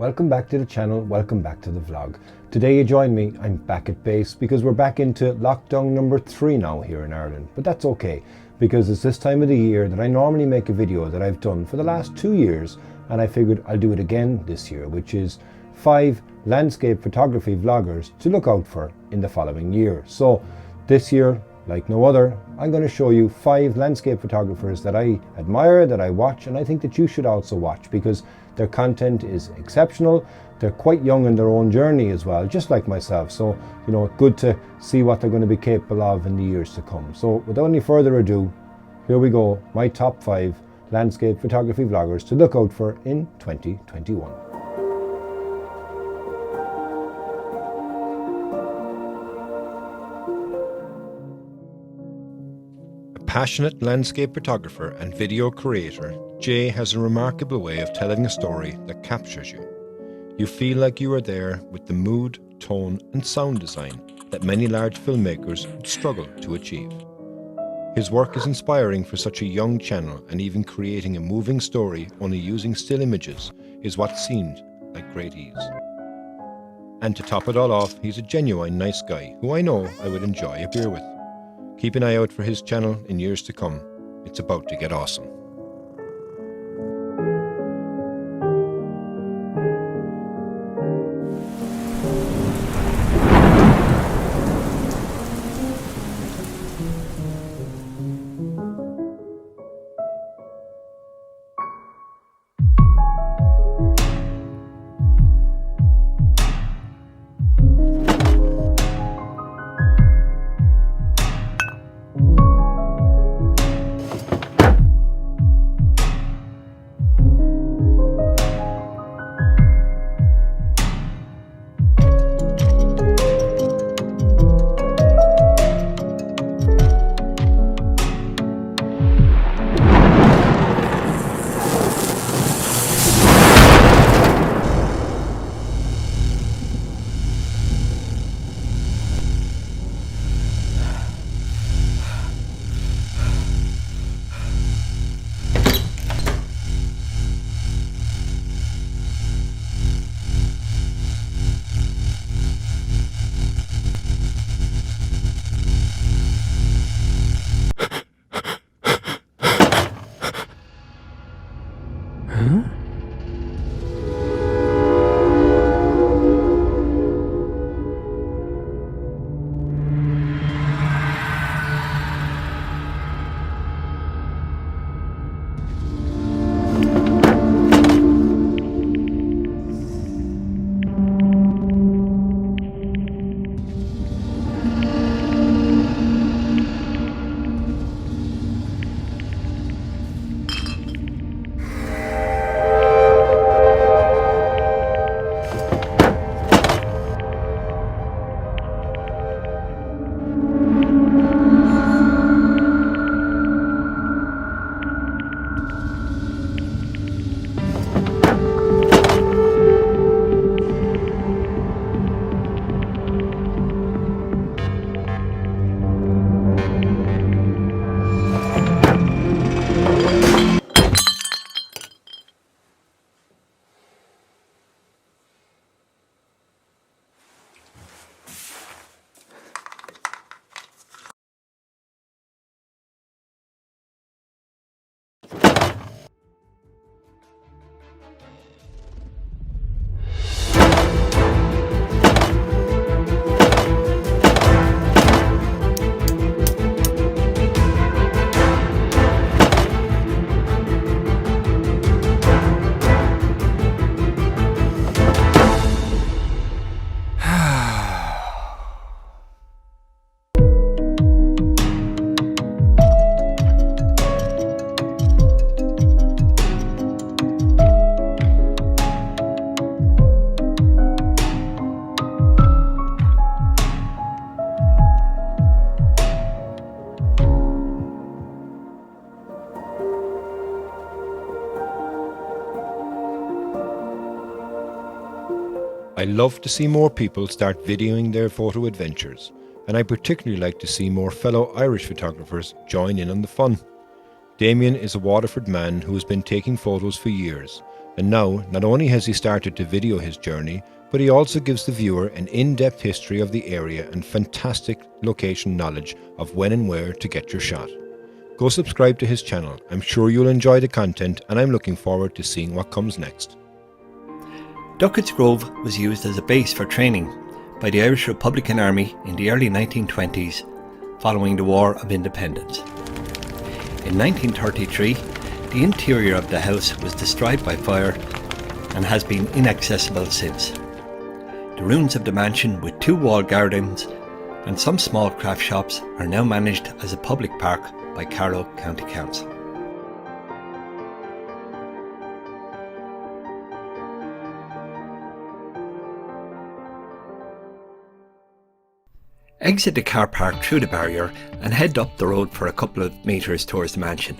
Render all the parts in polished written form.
Welcome back to the channel, welcome back to the vlog. Today you join me, I'm back at base because we're back into lockdown number 3 now here in Ireland. But that's okay, because it's this time of the year that I normally make a video that I've done for the last 2 years, and I figured I'll do it again this year, which is 5 landscape photography vloggers to look out for in the following year. So this year, like no other, I'm going to show you 5 landscape photographers that I admire, that I watch, and I think that you should also watch because their content is exceptional. They're quite young in their own journey as well, just like myself. So, you know, good to see what they're going to be capable of in the years to come. So without any further ado, here we go, my top 5 landscape photography vloggers to look out for in 2021. Passionate landscape photographer and video creator, Jay has a remarkable way of telling a story that captures you. You feel like you are there with the mood, tone and sound design that many large filmmakers struggle to achieve. His work is inspiring for such a young channel, and even creating a moving story only using still images is what seemed like great ease. And to top it all off, he's a genuine nice guy who I know I would enjoy a beer with. Keep an eye out for his channel in years to come. It's about to get awesome. I love to see more people start videoing their photo adventures, and I particularly like to see more fellow Irish photographers join in on the fun. Damien is a Waterford man who has been taking photos for years, And now, not only has he started to video his journey, but he also gives the viewer an in-depth history of the area and fantastic location knowledge of when and where to get your shot. Go subscribe to his channel. I'm sure you'll enjoy the content, and I'm looking forward to seeing what comes next. Duckett's Grove was used as a base for training by the Irish Republican Army in the early 1920s following the War of Independence. In 1933, the interior of the house was destroyed by fire and has been inaccessible since. The ruins of the mansion with 2 walled gardens and some small craft shops are now managed as a public park by Carlow County Council. Exit the car park through the barrier and head up the road for a couple of metres towards the mansion.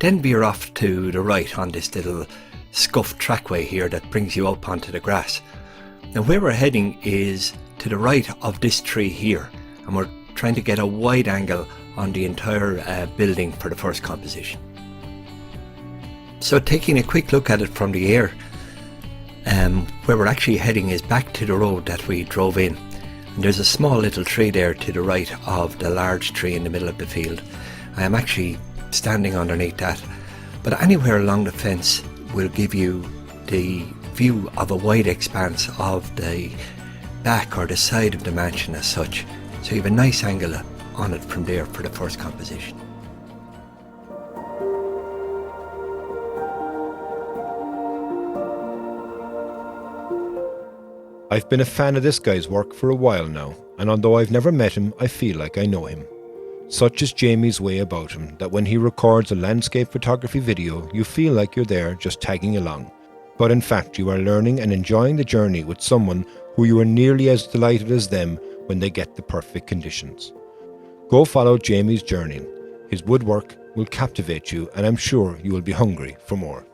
Then veer off to the right on this little scuffed trackway here that brings you up onto the grass. Now where we're heading is to the right of this tree here, and we're trying to get a wide angle on the entire building for the first composition. So taking a quick look at it from the air, where we're actually heading is back to the road that we drove in. And there's a small little tree there to the right of the large tree in the middle of the field. I am actually standing underneath that, but anywhere along the fence will give you the view of a wide expanse of the back or the side of the mansion as such, so you have a nice angle on it from there for the first composition. I've been a fan of this guy's work for a while now, and although I've never met him, I feel like I know him. Such is Jamie's way about him, that when he records a landscape photography video, you feel like you're there just tagging along. But in fact, you are learning and enjoying the journey with someone who you are nearly as delighted as them when they get the perfect conditions. Go follow Jamie's journey. His woodwork will captivate you, and I'm sure you will be hungry for more.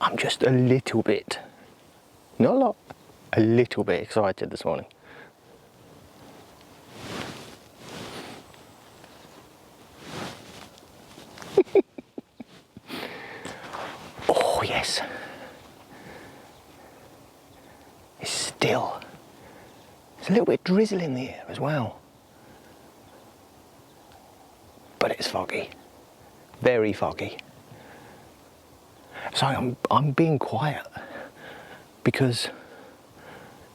I'm just a little bit, not a lot, a little bit excited this morning. Oh yes, it's still, it's a little bit drizzly in the air as well, but it's foggy, very foggy. So I'm being quiet because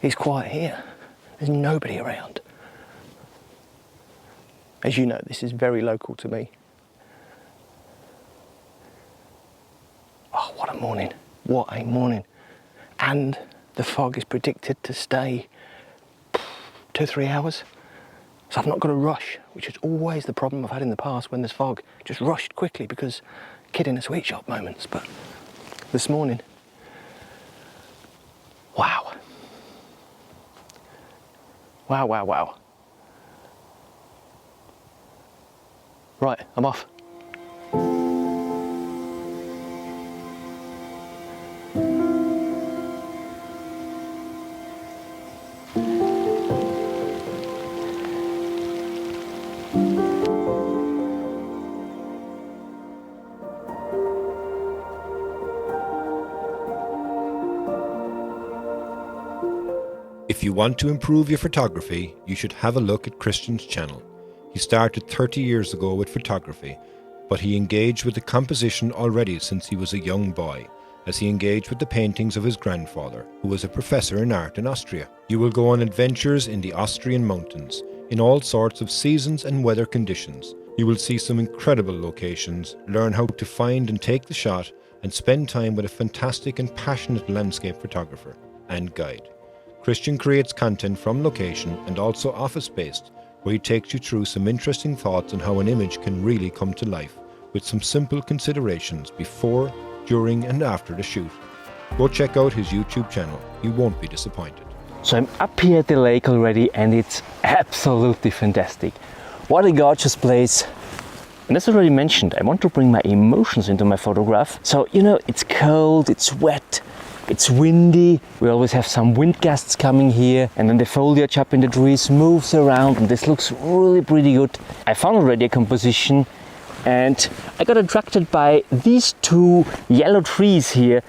it's quiet here. There's nobody around. As you know, this is very local to me. Oh, what a morning. What a morning. And the fog is predicted to stay 2-3 hours. So I've not got to rush, which is always the problem I've had in the past when there's fog. Just rushed quickly because kid in a sweet shop moments. But this morning, wow. Wow, wow, wow. Right, I'm off. If you want to improve your photography, you should have a look at Christian's channel. He started 30 years ago with photography, but he engaged with the composition already since he was a young boy, as he engaged with the paintings of his grandfather, who was a professor in art in Austria. You will go on adventures in the Austrian mountains, in all sorts of seasons and weather conditions. You will see some incredible locations, learn how to find and take the shot, and spend time with a fantastic and passionate landscape photographer and guide. Christian creates content from location and also office-based, where he takes you through some interesting thoughts on how an image can really come to life, with some simple considerations before, during and after the shoot. Go check out his YouTube channel, you won't be disappointed. So I'm up here at the lake already and it's absolutely fantastic. What a gorgeous place. And as already mentioned, I want to bring my emotions into my photograph. So, you know, it's cold, it's wet, It's windy, we always have some wind gusts coming here, and then the foliage up in the trees moves around, and this looks really pretty good. I found already a composition, and I got attracted by these two yellow trees here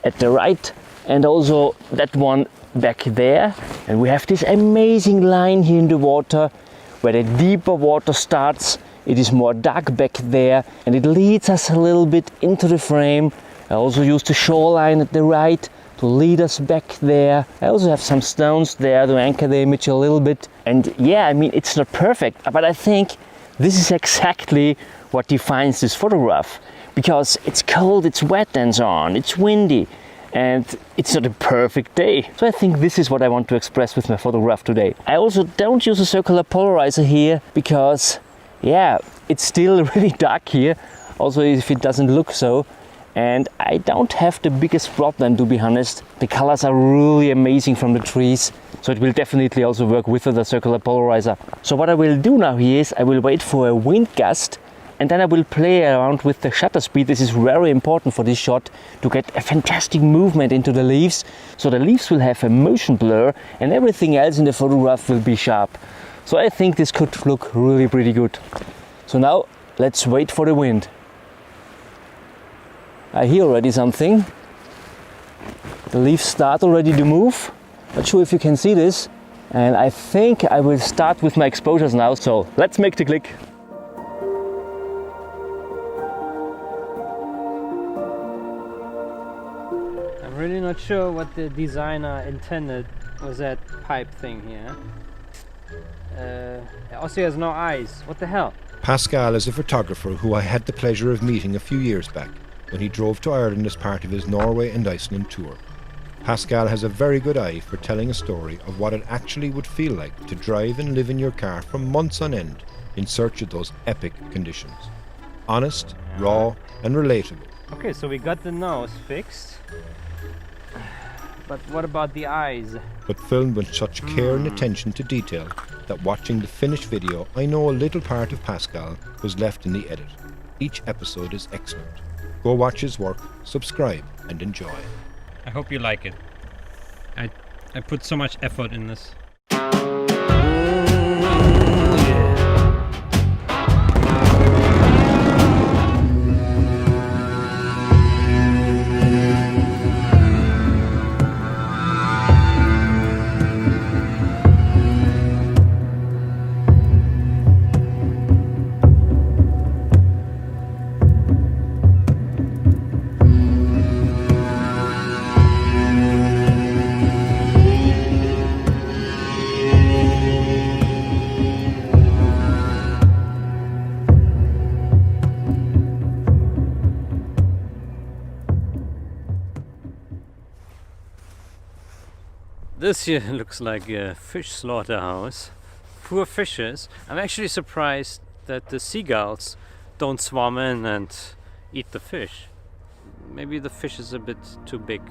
at the right, and also that one back there. And we have this amazing line here in the water, where the deeper water starts. It is more dark back there, and it leads us a little bit into the frame. I also use the shoreline at the right to lead us back there. I also have some stones there to anchor the image a little bit. And yeah, I mean, it's not perfect, but I think this is exactly what defines this photograph. Because it's cold, it's wet and so on, it's windy, and it's not a perfect day. So I think this is what I want to express with my photograph today. I also don't use a circular polarizer here because, yeah, it's still really dark here, also if it doesn't look so. And I don't have the biggest problem, to be honest. The colors are really amazing from the trees, so it will definitely also work with the circular polarizer. So what I will do now here is I will wait for a wind gust, and then I will play around with the shutter speed. This is very important for this shot to get a fantastic movement into the leaves. So the leaves will have a motion blur and everything else in the photograph will be sharp. So I think this could look really pretty good. So now let's wait for the wind. I hear already something. The leaves start already to move. Not sure if you can see this. And I think I will start with my exposures now. So let's make the click. I'm really not sure what the designer intended with that pipe thing here. Also has no eyes. What the hell? Pascal is a photographer who I had the pleasure of meeting a few years back when he drove to Ireland as part of his Norway and Iceland tour. Pascal has a very good eye for telling a story of what it actually would feel like to drive and live in your car for months on end in search of those epic conditions. Honest, raw and relatable. Okay, so we got the nose fixed. But what about the eyes? But filmed with such care and attention to detail that watching the finished video, I know a little part of Pascal was left in the edit. Each episode is excellent. Go watch his work, subscribe and enjoy. I hope you like it. I put so much effort in this. This here looks like a fish slaughterhouse. Poor fishes. I'm actually surprised that the seagulls don't swarm in and eat the fish. Maybe the fish is a bit too big